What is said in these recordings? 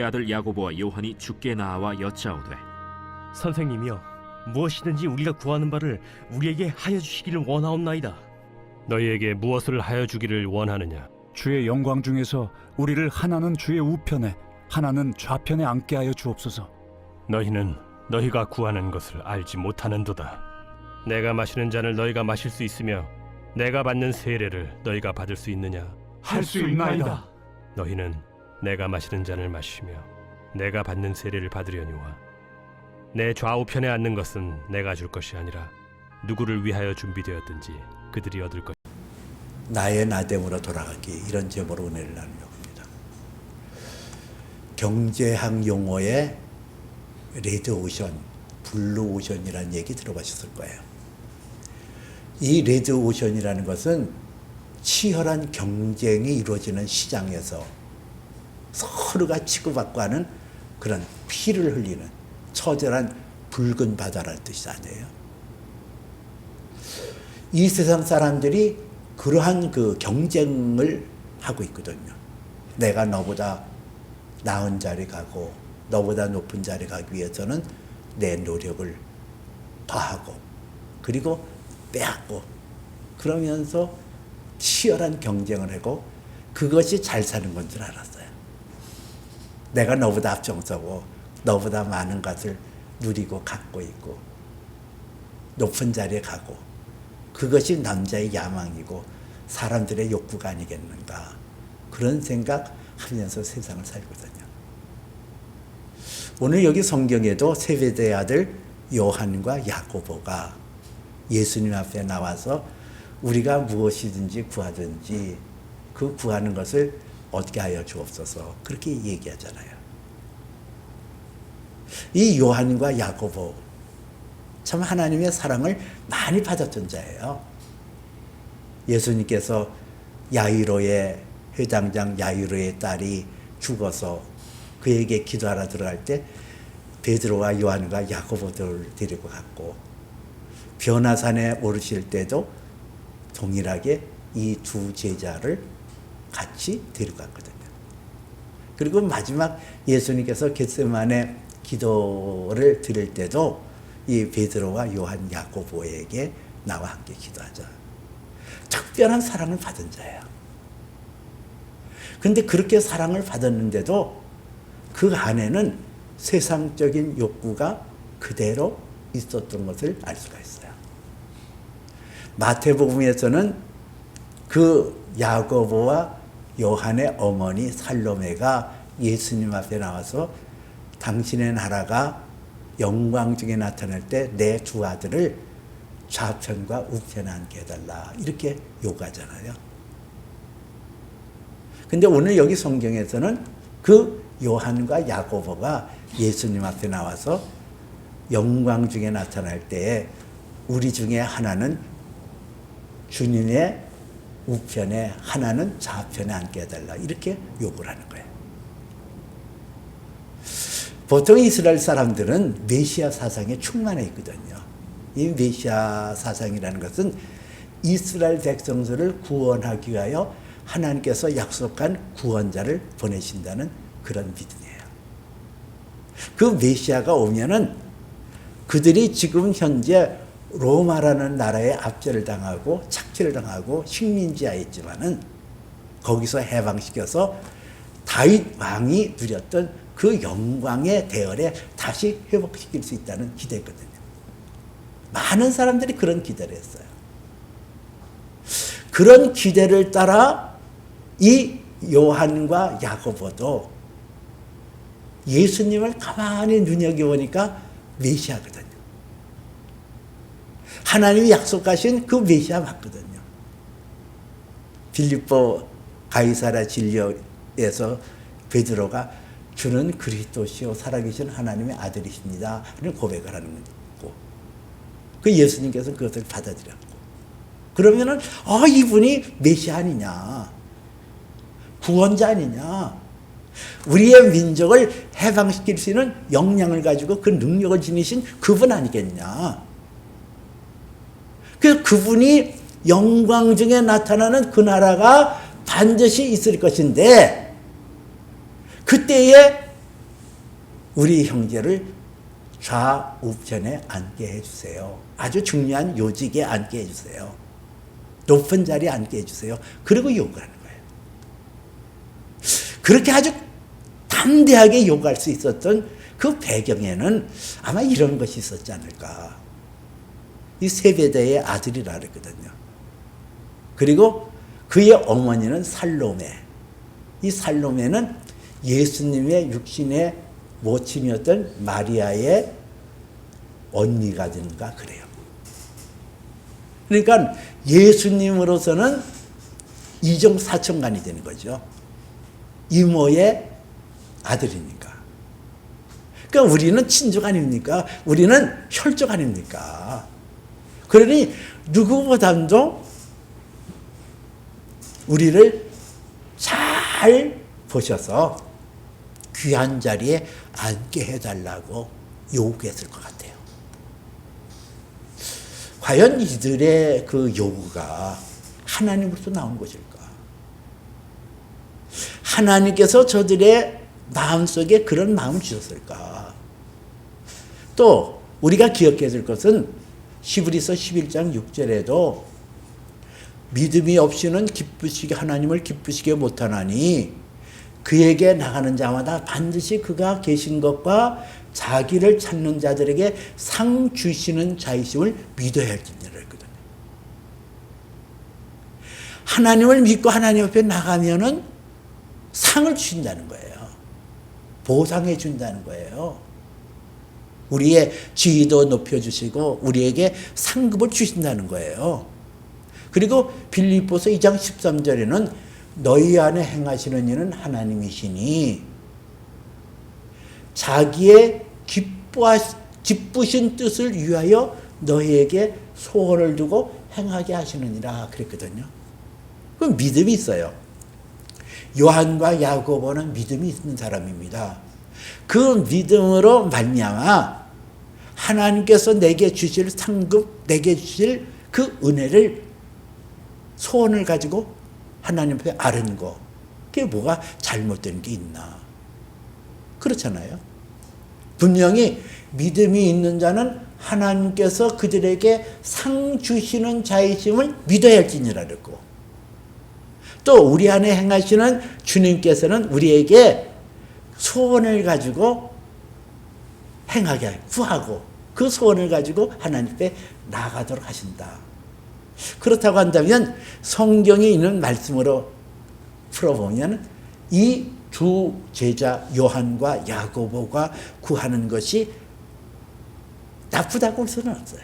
세베대의 아들 야고보와 요한이 주께 나와 여짜오되 선생님이여, 무엇이든지 우리가 구하는 바를 우리에게 하여 주시기를 원하옵나이다. 너희에게 무엇을 하여 주기를 원하느냐? 주의 영광 중에서 우리를 하나는 주의 우편에 하나는 좌편에 앉게 하여 주옵소서. 너희는 너희가 구하는 것을 알지 못하는도다. 내가 마시는 잔을 너희가 마실 수 있으며 내가 받는 세례를 너희가 받을 수 있느냐? 할 수 있나이다. 너희는 내가 마시는 잔을 마시며 내가 받는 세례를 받으려니와 내 좌우편에 앉는 것은 내가 줄 것이 아니라 누구를 위하여 준비되었든지 그들이 얻을 것. 나의 나됨으로 돌아가기, 이런 제목으로 은혜를 나누려고 합니다. 경제학 용어의 레드오션, 블루오션이라는 얘기 들어보셨을 거예요. 이 레드오션이라는 것은 치열한 경쟁이 이루어지는 시장에서 서로가 치고받고 하는 그런 피를 흘리는 처절한 붉은 바다라는 뜻이 아니에요. 이 세상 사람들이 그러한 그 경쟁을 하고 있거든요. 내가 너보다 나은 자리 가고 너보다 높은 자리 가기 위해서는 내 노력을 더하고 그리고 빼앗고 그러면서 치열한 경쟁을 하고 그것이 잘 사는 건 줄 알았어요. 내가 너보다 앞장서고 너보다 많은 것을 누리고 갖고 있고 높은 자리에 가고 그것이 남자의 야망이고 사람들의 욕구가 아니겠는가, 그런 생각하면서 세상을 살거든요. 오늘 여기 성경에도 세베대의 아들 요한과 야고보가 예수님 앞에 나와서 우리가 무엇이든지 구하든지 그 구하는 것을 얻게 하여 주옵소서, 그렇게 얘기하잖아요. 이 요한과 야고보 참 하나님의 사랑을 많이 받았던 자예요. 예수님께서 야이로의 회당장 야이로의 딸이 죽어서 그에게 기도하러 들어갈 때 베드로와 요한과 야고보들을 데리고 갔고, 변화산에 오르실 때도 동일하게 이 두 제자를 같이 데리고 갔거든요. 그리고 마지막 예수님께서 겟세마네 기도를 드릴 때도 이 베드로와 요한 야고보에게 나와 함께 기도하자. 특별한 사랑을 받은 자예요. 그런데 그렇게 사랑을 받았는데도 그 안에는 세상적인 욕구가 그대로 있었던 것을 알 수가 있어요. 마태복음에서는 그 야고보와 요한의 어머니 살로메가 예수님 앞에 나와서 당신의 나라가 영광 중에 나타날 때 내 두 아들을 좌편과 우편에 앉게 해달라, 이렇게 요구하잖아요. 근데 오늘 여기 성경에서는 그 요한과 야고보가 예수님 앞에 나와서 영광 중에 나타날 때에 우리 중에 하나는 주님의 우편에 하나는 좌편에 앉게 해달라, 이렇게 요구를 하는 거예요. 보통 이스라엘 사람들은 메시아 사상에 충만해 있거든요. 이 메시아 사상이라는 것은 이스라엘 백성들을 구원하기 위하여 하나님께서 약속한 구원자를 보내신다는 그런 믿음이에요. 그 메시아가 오면은 그들이 지금 현재 로마라는 나라에 압제를 당하고 착취를 당하고 식민지하에 있지만은 거기서 해방시켜서 다윗 왕이 누렸던 그 영광의 대열에 다시 회복시킬 수 있다는 기대거든요. 많은 사람들이 그런 기대를 했어요. 그런 기대를 따라 이 요한과 야고보도 예수님을 가만히 눈여겨보니까 메시아거든요. 하나님이 약속하신 그 메시아 맞거든요. 빌립보 가이사랴 진료에서 베드로가 주는 그리스도시요 살아계신 하나님의 아들이십니다 하는 고백을 하는 거고, 그 예수님께서 그것을 받아들였고, 그러면은 이분이 메시아 아니냐, 구원자 아니냐, 우리의 민족을 해방시킬 수 있는 역량을 가지고 그 능력을 지니신 그분 아니겠냐. 그래서 그분이 영광 중에 나타나는 그 나라가 반드시 있을 것인데, 그때에 우리 형제를 좌우편에 앉게 해주세요. 아주 중요한 요직에 앉게 해주세요. 높은 자리에 앉게 해주세요. 그리고 요구하는 거예요. 그렇게 아주 담대하게 요구할 수 있었던 그 배경에는 아마 이런 것이 있었지 않을까. 이 세베대의 아들이라 그랬거든요. 그리고 그의 어머니는 살로메. 이 살로메는 예수님의 육신의 모친이었던 마리아의 언니가 되는가 그래요. 그러니까 예수님으로서는 이종 사촌간이 되는 거죠. 이모의 아들이니까. 그러니까 우리는 친족 아닙니까? 우리는 혈족 아닙니까? 그러니 누구보다도 우리를 잘 보셔서 귀한 자리에 앉게 해달라고 요구했을 것 같아요. 과연 이들의 그 요구가 하나님으로부터 나온 것일까? 하나님께서 저들의 마음속에 그런 마음을 주셨을까? 또 우리가 기억해야 될 것은 히브리서 11장 6절에도 믿음이 없이는 하나님을 기쁘시게 못하나니 그에게 나가는 자마다 반드시 그가 계신 것과 자기를 찾는 자들에게 상 주시는 자이심을 믿어야 할지니라 했거든요. 하나님을 믿고 하나님 앞에 나가면은 상을 주신다는 거예요. 보상해 준다는 거예요. 우리의 지위도 높여주시고 우리에게 상급을 주신다는 거예요. 그리고 빌립보서 2장 13절에는 너희 안에 행하시는 이는 하나님이시니 자기의 기쁘신 뜻을 위하여 너희에게 소원을 두고 행하게 하시느니라 그랬거든요. 그럼 믿음이 있어요. 요한과 야고보는 믿음이 있는 사람입니다. 그 믿음으로 말미암아 하나님께서 내게 주실 상급, 내게 주실 그 은혜를 소원을 가지고 하나님 앞에 아뢰는 거, 그게 뭐가 잘못된 게 있나? 그렇잖아요. 분명히 믿음이 있는 자는 하나님께서 그들에게 상 주시는 자이심을 믿어야 할지니라 그랬고, 또 우리 안에 행하시는 주님께서는 우리에게 소원을 가지고 행하게 구하고 그 소원을 가지고 하나님 앞에 나아가도록 하신다. 그렇다고 한다면 성경에 있는 말씀으로 풀어보면 이 두 제자 요한과 야고보가 구하는 것이 나쁘다고 할 수는 없어요.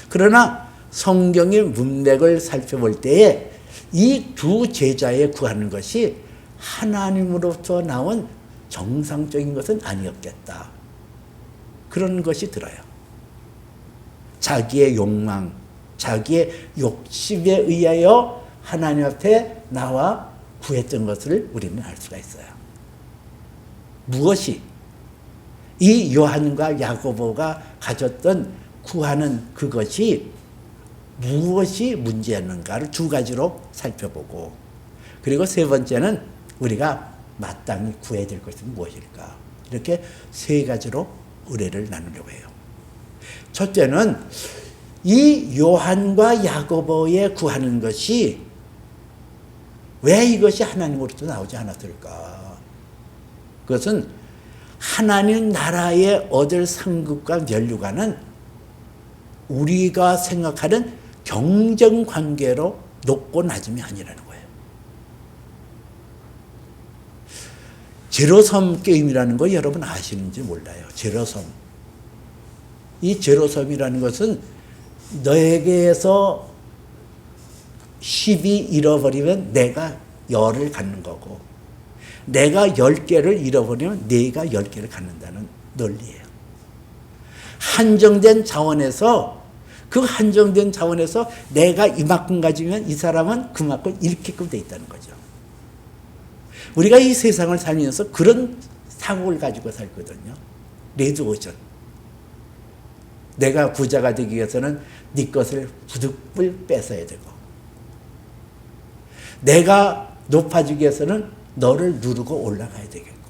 그러나 성경의 문맥을 살펴볼 때에 이 두 제자의 구하는 것이 하나님으로부터 나온 정상적인 것은 아니었겠다. 그런 것이 들어요. 자기의 욕망, 자기의 욕심에 의하여 하나님 앞에 나와 구했던 것을 우리는 알 수가 있어요. 무엇이 이 요한과 야고보가 가졌던 구하는 그것이 무엇이 문제였는가를 두 가지로 살펴보고, 그리고 세 번째는 우리가 마땅히 구해야 될 것은 무엇일까? 이렇게 세 가지로 의뢰를 나누려고 해요. 첫째는 이 요한과 야고보의 구하는 것이 왜 이것이 하나님으로부터 나오지 않았을까? 그것은 하나님 나라에 얻을 상급과 면류관은 우리가 생각하는 경쟁 관계로 높고 낮음이 아니라는 거예요. 제로섬 게임이라는 거 여러분 아시는지 몰라요. 제로섬. 이 제로섬이라는 것은 너에게서 10이 잃어버리면 내가 10을 갖는 거고, 내가 10개를 잃어버리면 내가 10개를 갖는다는 논리예요. 한정된 자원에서, 그 한정된 자원에서 내가 이만큼 가지면 이 사람은 그만큼 잃게끔 돼 있다는 거죠. 우리가 이 세상을 살면서 그런 사고를 가지고 살거든요. 레드오션. 내가 부자가 되기 위해서는 네 것을 부득불 뺏어야 되고, 내가 높아지기 위해서는 너를 누르고 올라가야 되겠고,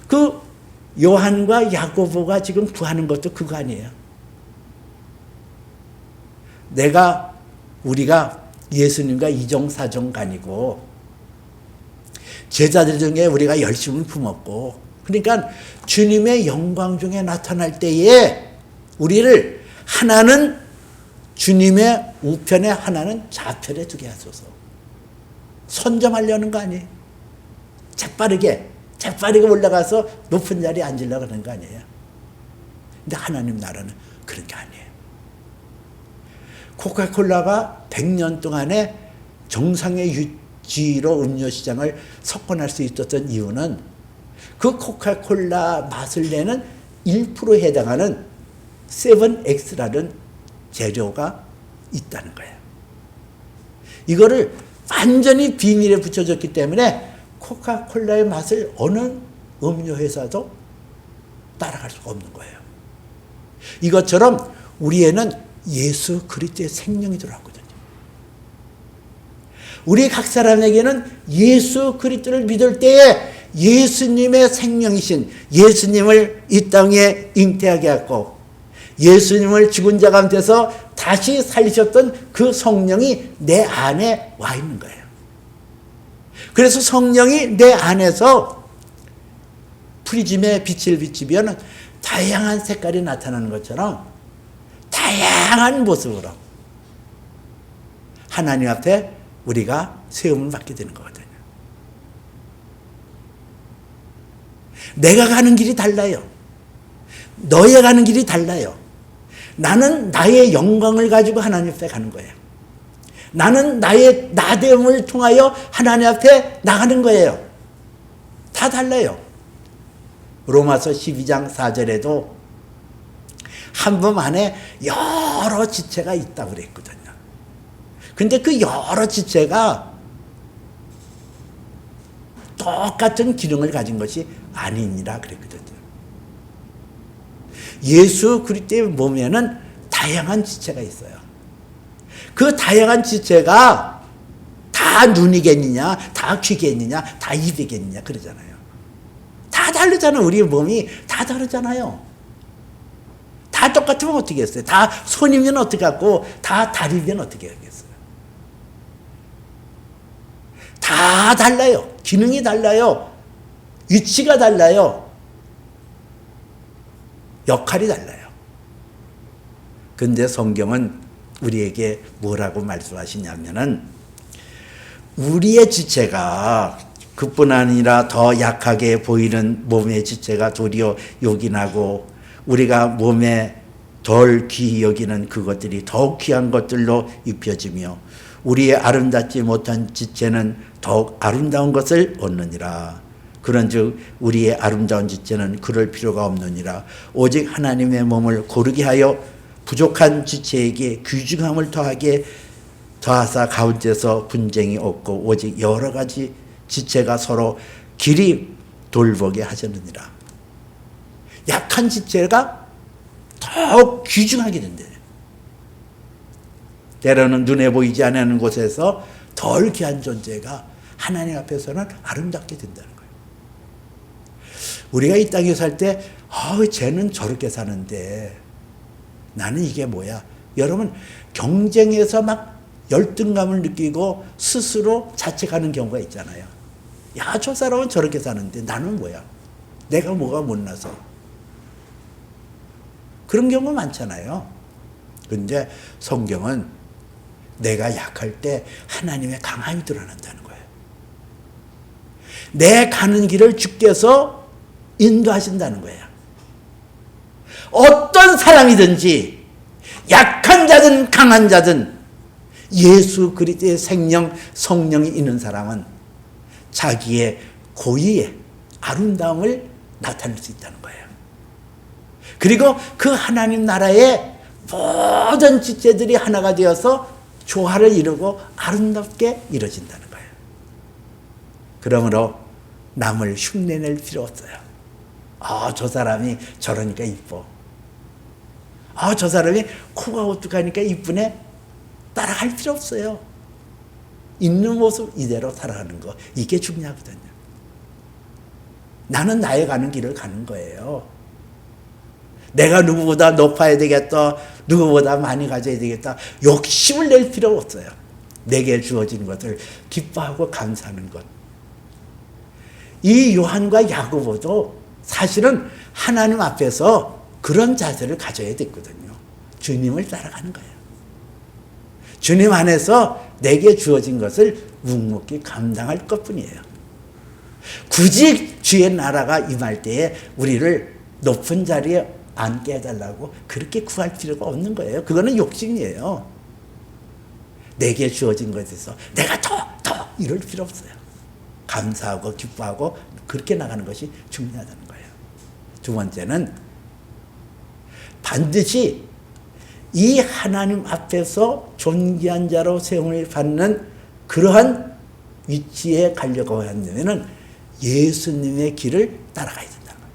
그 요한과 야고보가 지금 구하는 것도 그거 아니에요. 우리가 예수님과 이정사정간이고 제자들 중에 우리가 열심을 품었고, 그러니까 주님의 영광 중에 나타날 때에 우리를 하나는 주님의 우편에 하나는 좌편에 두게 하소서. 선점하려는 거 아니에요. 재빠르게 올라가서 높은 자리에 앉으려고 하는 거 아니에요. 근데 하나님 나라는 그런 게 아니에요. 코카콜라가 100년 동안에 정상의 유지로 음료 시장을 석권할 수 있었던 이유는 그 코카콜라 맛을 내는 1%에 해당하는 7X라는 재료가 있다는 거예요. 이거를 완전히 비닐에 붙여줬기 때문에 코카콜라의 맛을 어느 음료 회사도 따라갈 수가 없는 거예요. 이것처럼 우리에는 예수 그리스도의 생명이 들어왔거든요. 우리 각 사람에게는 예수 그리스도를 믿을 때에 예수님의 생명이신 예수님을 이 땅에 잉태하게 하고 예수님을 죽은 자 가운데서 다시 살리셨던 그 성령이 내 안에 와 있는 거예요. 그래서 성령이 내 안에서 프리즘에 빛을 비추면 다양한 색깔이 나타나는 것처럼 다양한 모습으로 하나님 앞에 우리가 세움을 받게 되는 거거든요. 내가 가는 길이 달라요. 너의 가는 길이 달라요. 나는 나의 영광을 가지고 하나님 앞에 가는 거예요. 나는 나의 나됨을 통하여 하나님 앞에 나가는 거예요. 다 달라요. 로마서 12장 4절에도 한 분 안에 여러 지체가 있다고 그랬거든요. 근데 그 여러 지체가 똑같은 기능을 가진 것이 아니니라 그랬거든요. 예수 그리스도의 몸에는 다양한 지체가 있어요. 그 다양한 지체가 다 눈이겠느냐, 다 귀겠느냐, 다 입이겠느냐 그러잖아요. 다 다르잖아요. 우리 몸이 다 다르잖아요. 다 똑같으면 어떻게 했어요? 다 손이면 어떻게 하고 다 다리면 어떻게 하겠어요? 다 달라요. 기능이 달라요. 위치가 달라요. 역할이 달라요. 근데 성경은 우리에게 뭐라고 말씀하시냐면은 우리의 지체가 그뿐 아니라 더 약하게 보이는 몸의 지체가 도리어 요긴하고 우리가 몸에 덜 귀히 여기는 그것들이 더욱 귀한 것들로 입혀지며 우리의 아름답지 못한 지체는 더욱 아름다운 것을 얻느니라. 그런즉 우리의 아름다운 지체는 그럴 필요가 없느니라. 오직 하나님의 몸을 고르게 하여 부족한 지체에게 귀중함을 더하사 가운데서 분쟁이 없고 오직 여러 가지 지체가 서로 길이 돌보게 하셨느니라. 약한 지체가 더욱 귀중하게 된대요. 때로는 눈에 보이지 않는 곳에서 덜 귀한 존재가 하나님 앞에서는 아름답게 된다는 거예요. 우리가 이 땅에 살 때 쟤는 저렇게 사는데 나는 이게 뭐야? 여러분 경쟁에서 막 열등감을 느끼고 스스로 자책하는 경우가 있잖아요. 야, 저 사람은 저렇게 사는데 나는 뭐야? 내가 뭐가 못나서. 그런 경우 많잖아요. 근데 성경은 내가 약할 때 하나님의 강함이 드러난다는 거예요. 내 가는 길을 주께서 인도하신다는 거예요. 어떤 사람이든지 약한 자든 강한 자든 예수 그리스도의 생명 성령이 있는 사람은 자기의 고유의 아름다움을 나타낼 수 있다는 거예요. 그리고 그 하나님 나라의 모든 지체들이 하나가 되어서 조화를 이루고 아름답게 이루어진다는 거예요. 그러므로 남을 흉내낼 필요 없어요. 저 사람이 저러니까 이뻐. 저 사람이 코가 오뚝하니까 이쁘네. 따라갈 필요 없어요. 있는 모습 이대로 살아가는 거. 이게 중요하거든요. 나는 나의 가는 길을 가는 거예요. 내가 누구보다 높아야 되겠다, 누구보다 많이 가져야 되겠다, 욕심을 낼 필요 없어요. 내게 주어진 것을 기뻐하고 감사하는 것. 이 요한과 야고보도 사실은 하나님 앞에서 그런 자세를 가져야 됐거든요. 주님을 따라가는 거예요. 주님 안에서 내게 주어진 것을 묵묵히 감당할 것뿐이에요. 굳이 주의 나라가 임할 때에 우리를 높은 자리에 앉게 해달라고 그렇게 구할 필요가 없는 거예요. 그거는 욕심이에요. 내게 주어진 것에서 내가 더 이럴 필요 없어요. 감사하고 기뻐하고 그렇게 나가는 것이 중요하다는 거예요. 두 번째는 반드시 이 하나님 앞에서 존귀한 자로 세움을 받는 그러한 위치에 가려고 한다면 예수님의 길을 따라가야 된다는 거예요.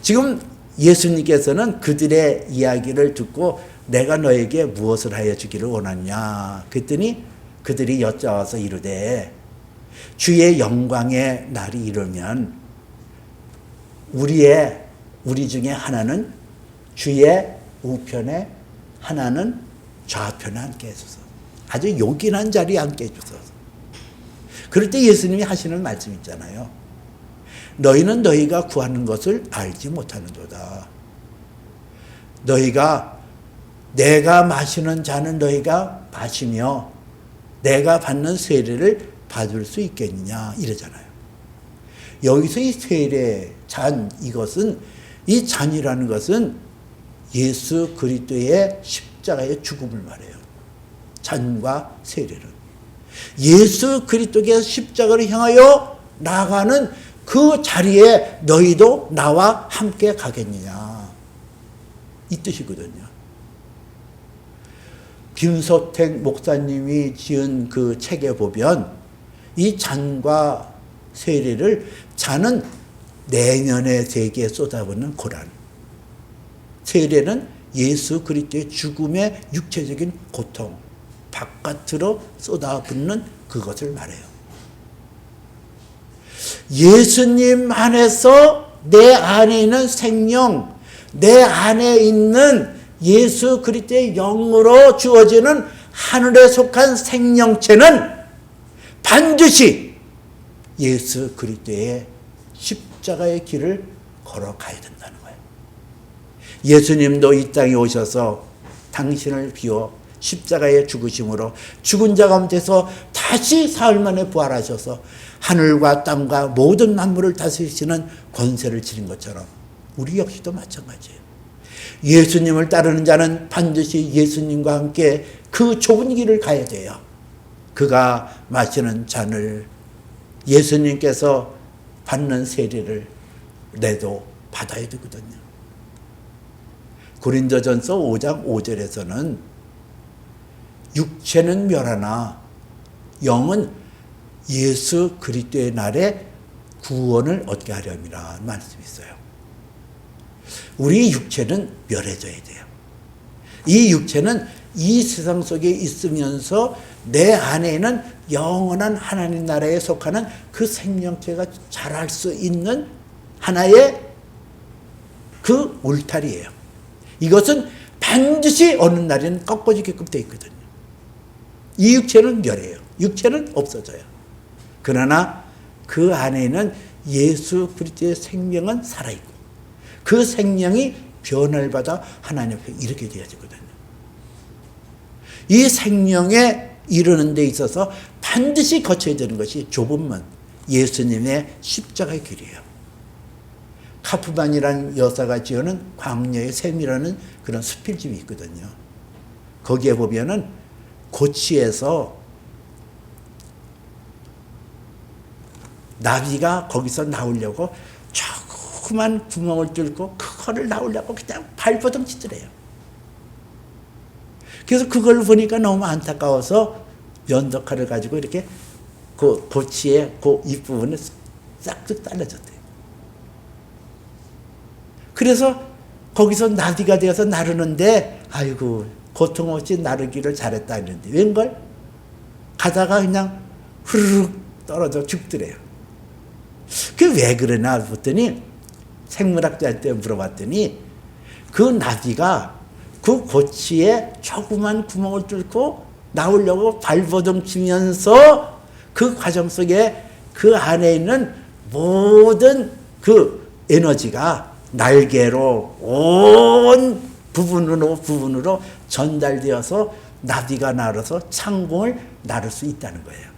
지금 예수님께서는 그들의 이야기를 듣고 내가 너에게 무엇을 하여 주기를 원하냐 그랬더니 그들이 여짜와서 이르되 주의 영광의 날이 이르면 우리 중에 하나는 주의 우편에 하나는 좌편에 앉게 해주소서. 아주 요긴한 자리에 앉게 해주소서. 그럴 때 예수님이 하시는 말씀 있잖아요. 너희는 너희가 구하는 것을 알지 못하는도다. 너희가 내가 마시는 잔은 너희가 마시며 내가 받는 세례를 받을 수 있겠느냐 이러잖아요. 여기서 이 세례 잔 이것은 이 잔이라는 것은 예수 그리스도의 십자가의 죽음을 말해요. 잔과 세례는 예수 그리스도의 십자가를 향하여 나아가는 그 자리에 너희도 나와 함께 가겠느냐 이 뜻이거든요. 김소택 목사님이 지은 그 책에 보면 이 잔과 세례를 잔은 내면의 세계에 쏟아붓는 고난, 세례는 예수 그리스도의 죽음의 육체적인 고통, 바깥으로 쏟아붓는 그것을 말해요. 예수님 안에서 내 안에 있는 생명, 내 안에 있는 예수 그리스도의 영으로 주어지는 하늘에 속한 생명체는 반드시 예수 그리스도의 십자가의 길을 걸어가야 된다는 거예요. 예수님도 이 땅에 오셔서 당신을 비워 십자가의 죽으심으로 죽은 자 가운데서 다시 사흘 만에 부활하셔서 하늘과 땅과 모든 만물을 다스리시는 권세를 지닌 것처럼 우리 역시도 마찬가지예요. 예수님을 따르는 자는 반드시 예수님과 함께 그 좁은 길을 가야 돼요. 그가 마시는 잔을 예수님께서 받는 세례를 내도 받아야 되거든요. 고린도전서 5장 5절에서는 육체는 멸하나 영은 예수 그리스도의 날에 구원을 얻게 하려니라 말씀이 있어요. 우리 육체는 멸해져야 돼요. 이 육체는 이 세상 속에 있으면서 내 안에는 영원한 하나님 나라에 속하는 그 생명체가 자랄 수 있는 하나의 그 울타리예요. 이것은 반드시 어느 날에는 꺾어지게끔 되어 있거든요. 이 육체는 멸해요. 육체는 없어져요. 그러나 그 안에는 예수 그리스도의 생명은 살아있고 그 생명이 변화를 받아 하나님 앞에 이르게 되어지거든요. 이 생명에 이르는 데 있어서 반드시 거쳐야 되는 것이 좁은 문, 예수님의 십자가의 길이에요. 카프만이라는 여사가 지어는 광야의 샘이라는 그런 수필집이 있거든요. 거기에 보면은 고치에서 나비가 거기서 나오려고 조그만 구멍을 뚫고 그거를 나오려고 그냥 발버둥 치더래요. 그래서 그걸 보니까 너무 안타까워서 면도칼을 가지고 이렇게 그 고치의 그 윗부분을 싹둑 잘라줬대요. 그래서 거기서 나비가 되어서 나르는데 아이고 고통 없이 나르기를 잘했다 했는데 웬걸? 가다가 그냥 후루룩 떨어져 죽더래요. 그 왜 그러나 봤더니 생물학자한테 물어봤더니 그 나비가 그 고치에 조그만 구멍을 뚫고 나오려고 발버둥 치면서 그 과정 속에 그 안에 있는 모든 그 에너지가 날개로 온 부분으로 전달되어서 나비가 날아서 창공을 나를 수 있다는 거예요.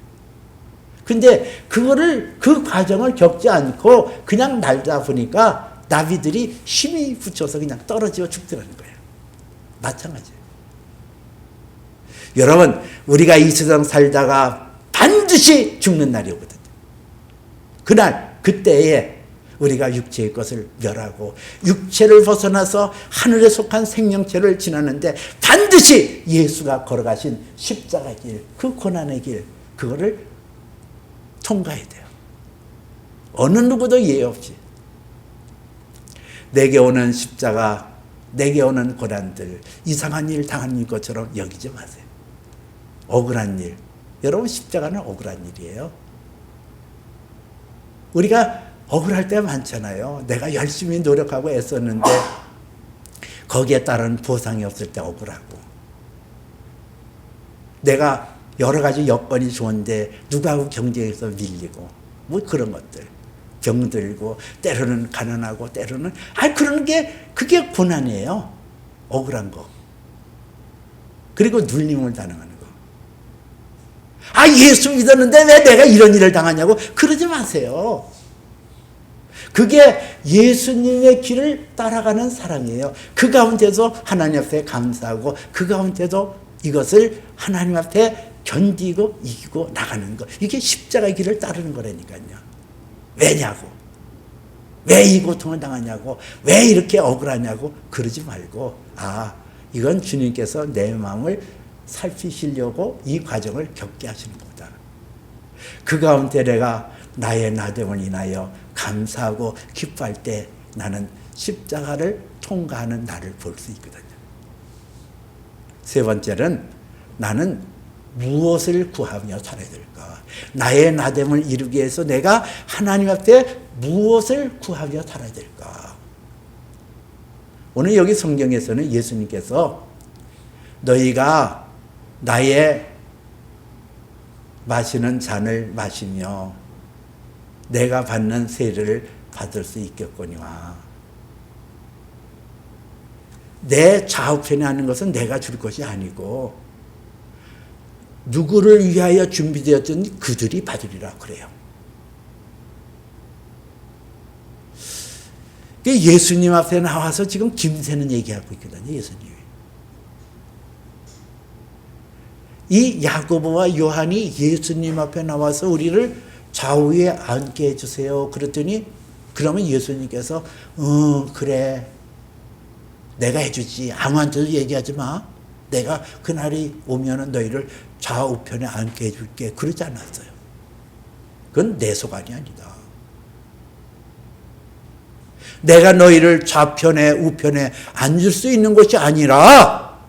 근데 그 과정을 겪지 않고 그냥 날다 보니까 나비들이 힘이 붙여서 그냥 떨어져 죽더라는 거예요. 마찬가지예요. 여러분, 우리가 이 세상 살다가 반드시 죽는 날이 오거든요. 그때에 우리가 육체의 것을 멸하고 육체를 벗어나서 하늘에 속한 생명체를 지나는데 반드시 예수가 걸어가신 십자가의 길, 그 고난의 길, 그거를 통과해야 돼요. 어느 누구도 예외 없이. 내게 오는 십자가, 내게 오는 고난들, 이상한 일 당한 것처럼 여기지 마세요. 억울한 일. 여러분, 십자가는 억울한 일이에요. 우리가 억울할 때 많잖아요. 내가 열심히 노력하고 애썼는데 거기에 따른 보상이 없을 때 억울하고, 내가 여러 가지 여건이 좋은데 누구하고 경쟁해서 밀리고, 뭐 그런 것들, 병들고 때로는 가난하고 때로는 그런 게 그게 고난이에요. 억울한 거. 그리고 눌림을 당하는 거. 예수 믿었는데 왜 내가 이런 일을 당하냐고 그러지 마세요. 그게 예수님의 길을 따라가는 사람이에요. 그 가운데서 하나님 앞에 감사하고 그 가운데도 이것을 하나님 앞에 견디고 이기고 나가는 거. 이게 십자가의 길을 따르는 거라니까요. 왜냐고. 왜 이 고통을 당하냐고. 왜 이렇게 억울하냐고 그러지 말고, 이건 주님께서 내 마음을 살피시려고 이 과정을 겪게 하시는 거다. 그 가운데 내가 나의 나됨을 인하여 감사하고 기뻐할 때 나는 십자가를 통과하는 나를 볼 수 있거든요. 세 번째는 나는 무엇을 구하며 살아야 될까? 나의 나됨을 이루기 위해서 내가 하나님 앞에 무엇을 구하며 살아야 될까? 오늘 여기 성경에서는 예수님께서 너희가 나의 마시는 잔을 마시며 내가 받는 세례를 받을 수 있겠거니와. 내 좌우편에 하는 것은 내가 줄 것이 아니고 누구를 위하여 준비되었든 그들이 받으리라 그래요. 예수님 앞에 나와서 지금 김새는 얘기하고 있거든요. 예수님이. 이 야고보와 요한이 예수님 앞에 나와서 우리를 좌우에 앉게 해주세요. 그랬더니 그러면 예수님께서 그래, 내가 해주지. 아무한테도 얘기하지 마. 내가 그날이 오면은 너희를 좌우편에 앉게 해줄게. 그러지 않았어요. 그건 내 소관이 아니다. 내가 너희를 좌편에 우편에 앉을 수 있는 것이 아니라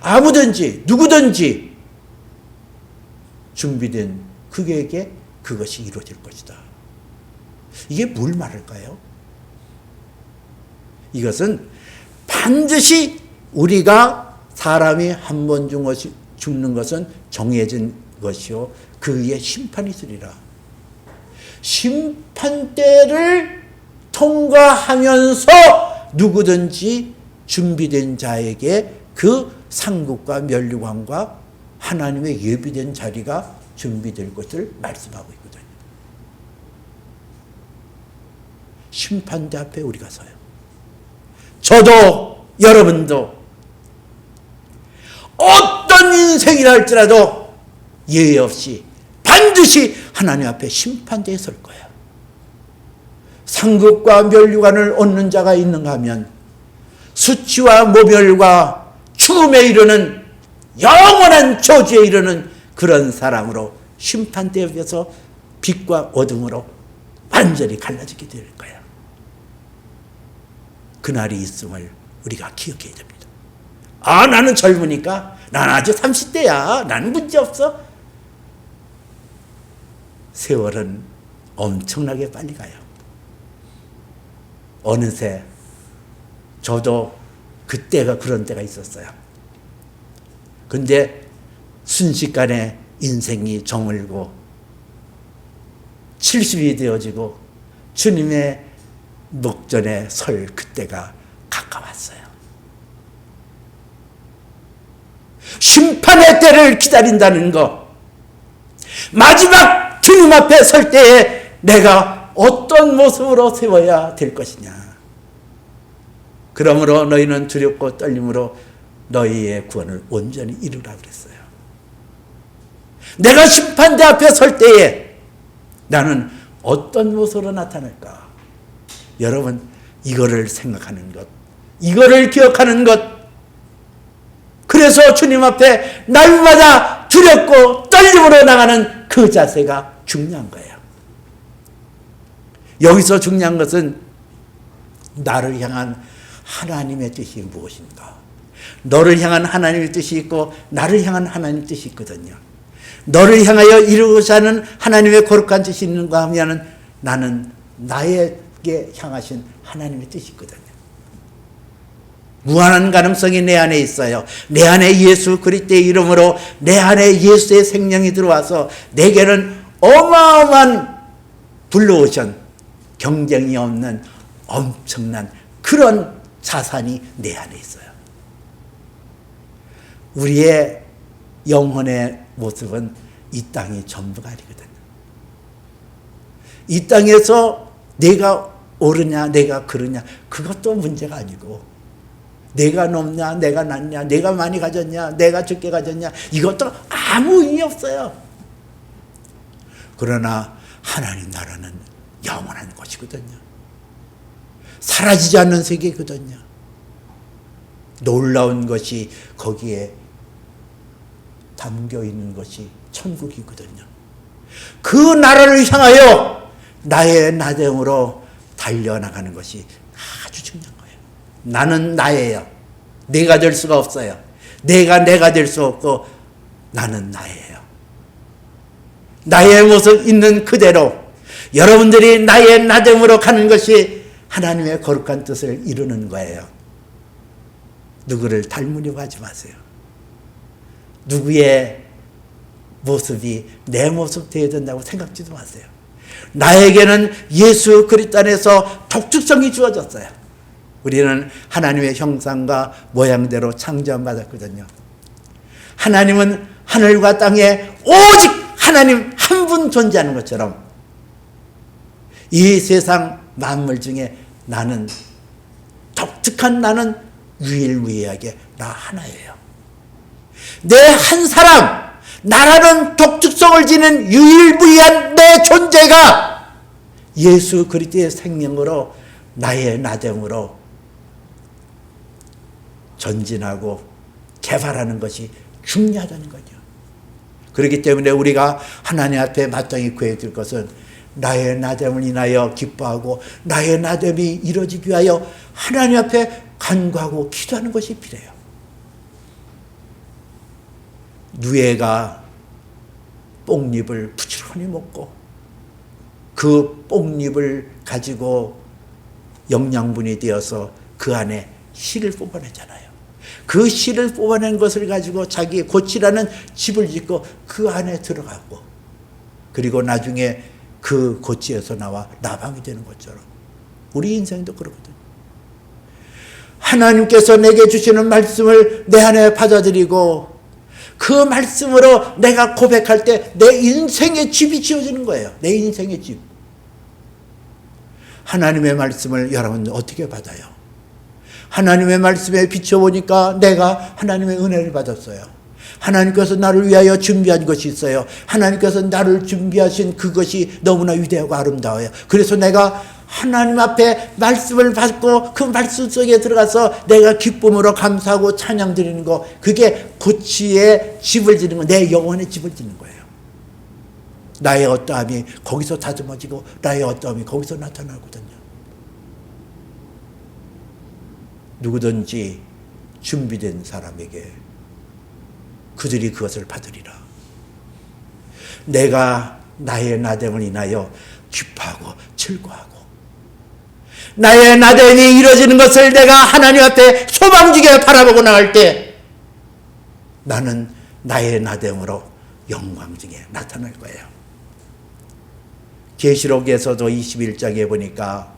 아무든지 누구든지 준비된 그에게 그것이 이루어질 것이다. 이게 뭘 말할까요? 이것은 반드시 우리가 사람이 한 번 죽는 것은 정해진 것이요 그 위에 심판이 있으리라. 심판대를 통과하면서 누구든지 준비된 자에게 그 상급과 면류관과 하나님의 예비된 자리가 준비될 것을 말씀하고 있거든요. 심판대 앞에 우리가 서요. 저도 여러분도 어떤 인생이라 할지라도 예외 없이 반드시 하나님 앞에 심판대에 설 거예요. 상급과 면류관을 얻는 자가 있는가 하면 수치와 모멸과 죽음에 이르는 영원한 저주에 이르는 그런 사람으로 심판대 옆에서 빛과 어둠으로 완전히 갈라지게 될 거예요. 그날이 있음을 우리가 기억해야 됩니다. 나는 젊으니까, 난 아직 30대야. 나는 문제없어. 세월은 엄청나게 빨리 가요. 어느새 저도 그때가 그런 때가 있었어요. 근데 순식간에 인생이 저물고 70이 되어지고 주님의 목전에 설 그때가 가까웠어요. 심판의 때를 기다린다는 것, 마지막 주님 앞에 설 때에 내가 어떤 모습으로 세워야 될 것이냐. 그러므로 너희는 두렵고 떨림으로 너희의 구원을 온전히 이루라 그랬어요. 내가 심판대 앞에 설 때에 나는 어떤 모습으로 나타날까? 여러분, 이거를 생각하는 것, 이거를 기억하는 것, 그래서 주님 앞에 날마다 두렵고 떨림으로 나가는 그 자세가 중요한 거예요. 여기서 중요한 것은 나를 향한 하나님의 뜻이 무엇인가? 너를 향한 하나님의 뜻이 있고 나를 향한 하나님의 뜻이 있거든요. 너를 향하여 이루고자 하는 하나님의 거룩한 뜻이 있는가 하면 나는 나에게 향하신 하나님의 뜻이 있거든요. 무한한 가능성이 내 안에 있어요. 내 안에 예수 그리스도의 이름으로 내 안에 예수의 생명이 들어와서 내게는 어마어마한 블루오션, 경쟁이 없는 엄청난 그런 자산이 내 안에 있어요. 우리의 영혼의 모습은 이 땅이 전부가 아니거든요. 이 땅에서 내가 옳으냐 내가 그르냐 그것도 문제가 아니고, 내가 높냐 내가 낮냐 내가 많이 가졌냐 내가 적게 가졌냐 이것도 아무 의미 없어요. 그러나 하나님 나라는 영원한 것이거든요. 사라지지 않는 세계거든요. 놀라운 것이 거기에 담겨 있는 것이 천국이거든요. 그 나라를 향하여 나의 나됨으로 달려나가는 것이 아주 중요한 거예요. 나는 나예요. 내가 될 수가 없어요. 내가 될 수 없고 나는 나예요. 나의 모습 있는 그대로 여러분들이 나의 나됨으로 가는 것이 하나님의 거룩한 뜻을 이루는 거예요. 누구를 닮으려고 하지 마세요. 누구의 모습이 내 모습 되어야 된다고 생각지도 마세요. 나에게는 예수 그리스도 안에서 독특성이 주어졌어요. 우리는 하나님의 형상과 모양대로 창조받았거든요. 하나님은 하늘과 땅에 오직 하나님 한 분 존재하는 것처럼 이 세상 만물 중에 나는 독특한, 나는 유일무이하게 나 하나예요. 내 한 사람, 나라는 독특성을 지닌 유일무이한 내 존재가 예수 그리스도의 생명으로 나의 나됨으로 전진하고 개발하는 것이 중요하다는 거죠. 그렇기 때문에 우리가 하나님 앞에 마땅히 구해야 될 것은 나의 나됨을 인하여 기뻐하고 나의 나됨이 이루어지기 위하여 하나님 앞에 간구하고 기도하는 것이 필요해요. 누에가 뽕잎을 부지런히 먹고 그 뽕잎을 가지고 영양분이 되어서 그 안에 씨를 뽑아내잖아요. 그 씨를 뽑아낸 것을 가지고 자기의 고치라는 집을 짓고 그 안에 들어가고, 그리고 나중에 그 고치에서 나와 나방이 되는 것처럼 우리 인생도 그렇거든요. 하나님께서 내게 주시는 말씀을 내 안에 받아들이고 그 말씀으로 내가 고백할 때 내 인생의 집이 지어지는 거예요. 내 인생의 집. 하나님의 말씀을 여러분 어떻게 받아요? 하나님의 말씀에 비춰보니까 내가 하나님의 은혜를 받았어요. 하나님께서 나를 위하여 준비한 것이 있어요. 하나님께서 나를 준비하신 그것이 너무나 위대하고 아름다워요. 그래서 내가 하나님 앞에 말씀을 받고 그 말씀 속에 들어가서 내가 기쁨으로 감사하고 찬양 드리는 거, 그게 고치의 집을 짓는 거, 내 영혼의 집을 짓는 거예요. 나의 어떠함이 거기서 다듬어지고 나의 어떠함이 거기서 나타나거든요. 누구든지 준비된 사람에게 그들이 그것을 받으리라. 내가 나의 나됨을 인하여 기뻐하고 즐거워하고, 나의 나됨이 이루어지는 것을 내가 하나님 앞에 소망지게 바라보고 나갈 때 나는 나의 나됨으로 영광 중에 나타날 거예요. 계시록에서도 21장에 보니까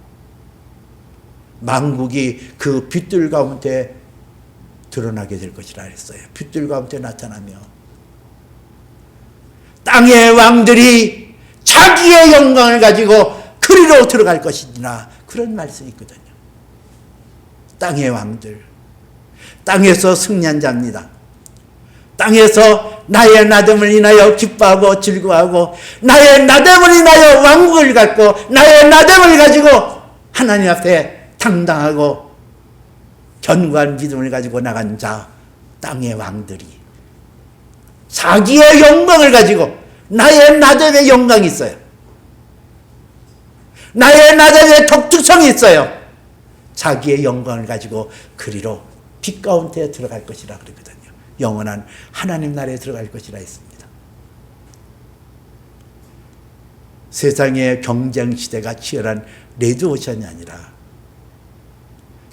만국이 그 빛들 가운데 드러나게 될 것이라 했어요. 빛들 가운데 나타나며 땅의 왕들이 자기의 영광을 가지고 그리로 들어갈 것이니라, 그런 말씀이 있거든요. 땅의 왕들, 땅에서 승리한 자입니다. 땅에서 나의 나됨을 인하여 기뻐하고 즐거워하고, 나의 나됨을 인하여 왕국을 갖고, 나의 나됨을 가지고 하나님 앞에 당당하고 견고한 믿음을 가지고 나간 자, 땅의 왕들이 자기의 영광을 가지고, 나의 나됨의 영광이 있어요. 나의 나됨의 독특성이 있어요. 자기의 영광을 가지고 그리로 빛 가운데 들어갈 것이라 그러거든요. 영원한 하나님 나라에 들어갈 것이라 했습니다. 세상의 경쟁 시대가 치열한 레드오션이 아니라,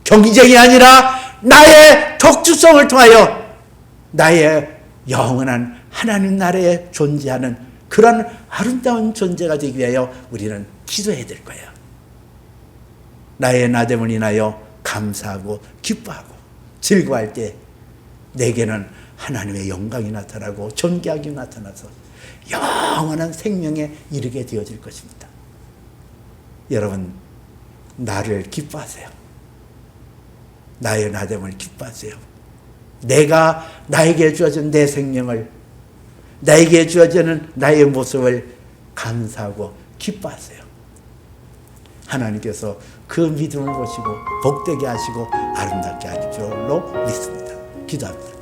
경쟁이 아니라 나의 독특성을 통하여 나의 영원한 하나님 나라에 존재하는 그런 아름다운 존재가 되기 위하여 우리는 기도해야 될 거예요. 나의 나됨을 인하여 감사하고 기뻐하고 즐거워할 때 내게는 하나님의 영광이 나타나고 존귀하게 나타나서 영원한 생명에 이르게 되어질 것입니다. 여러분, 나를 기뻐하세요. 나의 나됨을 기뻐하세요. 내가 나에게 주어진 내 생명을, 나에게 주어지는 나의 모습을 감사하고 기뻐하세요. 하나님께서 그 믿음을 보시고 복되게 하시고 아름답게 하실 줄로 믿습니다. 기도합니다.